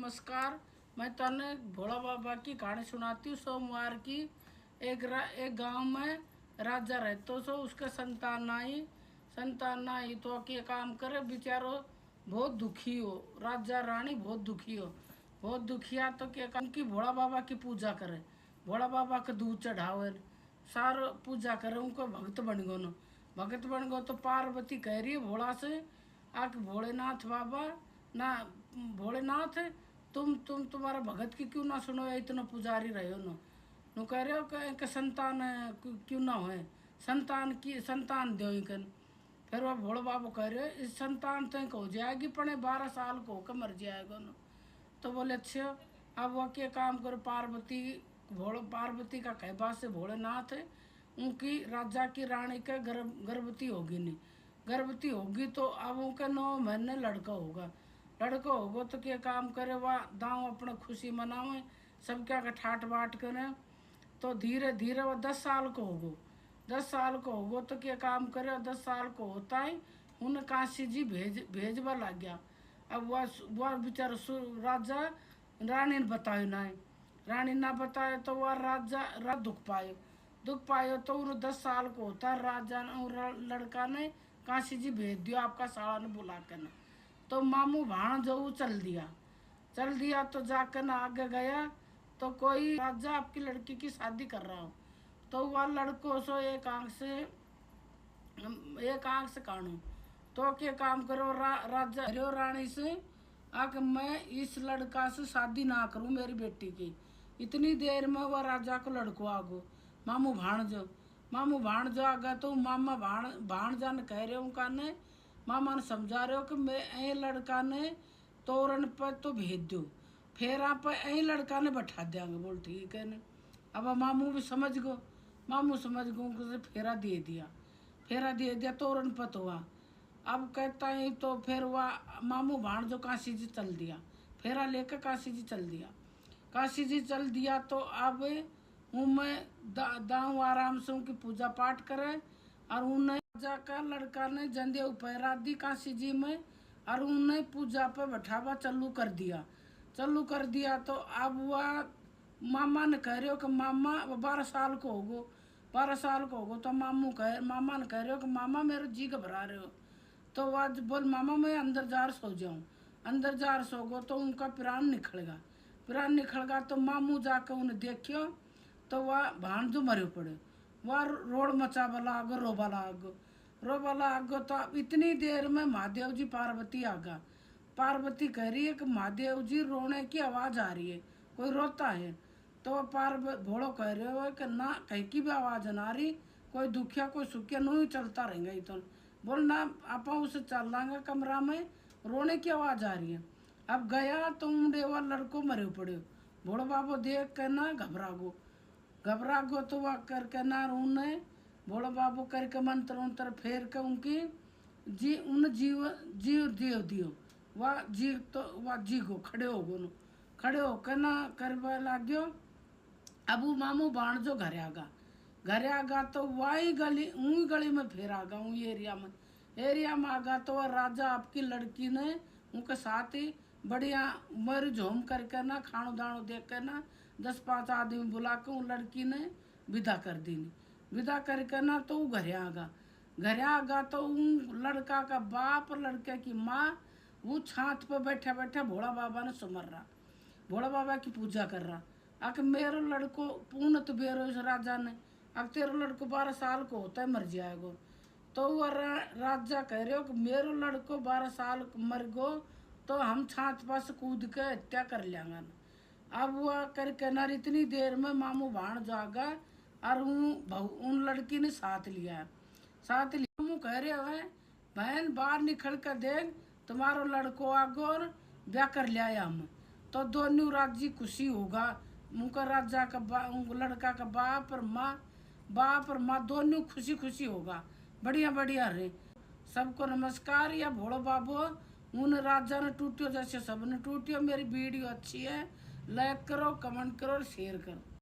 नमस्कार। मैं तने भोला बाबा की कहानी सुनाती हूँ। सोमवार की एक गांव में राजा रहते सो उसके संतान आई तो के काम करे बेचारो बहुत दुखी हो। राजा रानी बहुत दुखी हो, बहुत दुखिया तो क्या काम की भोला बाबा की पूजा करे, भोला बाबा के दूध चढ़ावे, सारो पूजा करे, उनको भक्त बन गो न। भक्त बन गो तो पार्वती कह रही है भोला से आके भोलेनाथ बाबा ना, भोलेनाथ तुम्हारा भगत की क्यों ना सुनो, इतना पुजारी रहे हो नो कह रहे हो कि संतान क्यों ना होए, संतान दो कन। फिर वह भोले बाबू कह रहे हो इस संतान तो हो जाएगी पड़े 12 साल को होकर मर जाएगा नो। तो बोले अच्छा अब वह क्या काम करो, पार्वती का कहबा से भोलेनाथ उनकी राजा की रानी के गर्भवती होगी नहीं, गर्भवती होगी तो अब उनके 9 महीने लड़का होगा तो क्या काम करे वह दाव अपना खुशी मनावे, सब क्या का ठाट बाट करे। तो धीरे धीरे वो 10 साल को होगो, 10 साल को होगो तो क्या काम करे, 10 साल को होता है उन्हें काशी जी भेजवा लग गया। अब वह बेचारा राजा रानी ने बतायो ना, रानी ना बताए तो वह राजा दुख पायो तो उन्हें 10 साल को होता राजा लड़का ने काशी जी भेज दिया आपका साला ने बुला कर ना। तो मामू भाण जो चल दिया तो जाकर ना आगे गया तो कोई राजा आपकी लड़की की शादी कर रहा हो। तो वह लड़को सो एक आंख से कानू तो क्या काम करो राजा रानी से आके मैं इस लड़का से शादी ना करूं मेरी बेटी की। इतनी देर में वह राजा को लड़को आगो मामू भाणजो आ गया तो मामा भाणजा ने कह रहे हो उनका ने, मामा ने समझा रहे हो कि मैं ए लड़का ने तोरण पर तो भेज दो, फिर आप ए लड़का ने बैठा देंगे। बोल ठीक है ने। अब मामू भी समझ गो, फेरा दे दिया तोरण पर तो वहाँ अब कहता है तो फिर वह मामू भाणजो काशी जी चल दिया, फेरा लेकर काशी जी चल दिया। तो अब मैं दाऊ आराम से उनकी पूजा पाठ करे और उन्हें राजा का लड़का ने जंदे उपहरा दी काशी जी में और उन्हें पूजा पर बैठावा चालू कर दिया। तो अब वह मामा ने कह रहे हो कि मामा 12 साल को होगो तो मामा ने कह रहे हो कि मामा मेरे जी घबरा रहे हो। तो वह बोल मामा मैं अंदर जार सो जाऊं, अंदर जार सोगो तो उनका प्राण निकलेगा। तो मामू जाकर उन्हें देखियो तो वह भाणजो मरे पड़े, वह रोड मचावा लागो रोबा लागो। तो इतनी देर में महादेव जी पार्वती कह रही है कि महादेव जी रोने की आवाज आ रही है, कोई रोता है। तो भोलो कह रहे हो कि ना कहीं की भी आवाज ना रही, कोई दुखिया कोई सुखिया नहीं चलता रहेगा। तो बोल ना आप उसे चल लांगा कमरा में, रोने की आवाज आ रही है। अब गया तो मुंडे वाला लड़को मरे पड़े, भोलो बाबू देख कर ना घबरा गो तो वह करके ना उन्हें भोलो बाबू करके मंत्र फेर के उनकी जीव दियो वह जी गो खड़े होकर ना करवा लाग्यो। अब वो मामू भाणजो घर आगा तो वही गली में फिर आगा एरिया में आगा तो वह राजा आपकी लड़की ने उनके साथ ही बढ़िया मर झोम करके ना खानो दानो देख कर ना 10-5 आदमी बुला के उन लड़की ने विदा करके ना तो वो घर आगा तो उन लड़का का बाप लड़के की माँ वो छात पर बैठा भोला बाबा ने सुमर रहा, भोला बाबा की पूजा कर रहा। आके मेरो लड़को पूर्ण तो बेरो इस राजा ने, अब तेरो लड़को 12 साल को होता है मर जाएगो। तो वह राजा कह रहे हो कि मेरो लड़को 12 साल मर गो तो हम छात पास कूद के हत्या कर लेंगे। अब वह करके ना इतनी देर में मामू भाण जागा और उन लड़की ने साथ लिया। मामू कह रहे हो बहन बाहर निकल कर देख तुम्हारो लड़को आगो और ब्याह कर लिया हम, तो दोनों राजी खुशी होगा। उनका राजा का लड़का का बाप और माँ दोनों खुशी होगा, बढ़िया रे। सबको नमस्कार। या भोलो बाबू उन राजा ने टूटियो जैसे सबने टूटियो। मेरी वीडियो अच्छी है, लाइक करो, कमेंट करो और शेयर करो।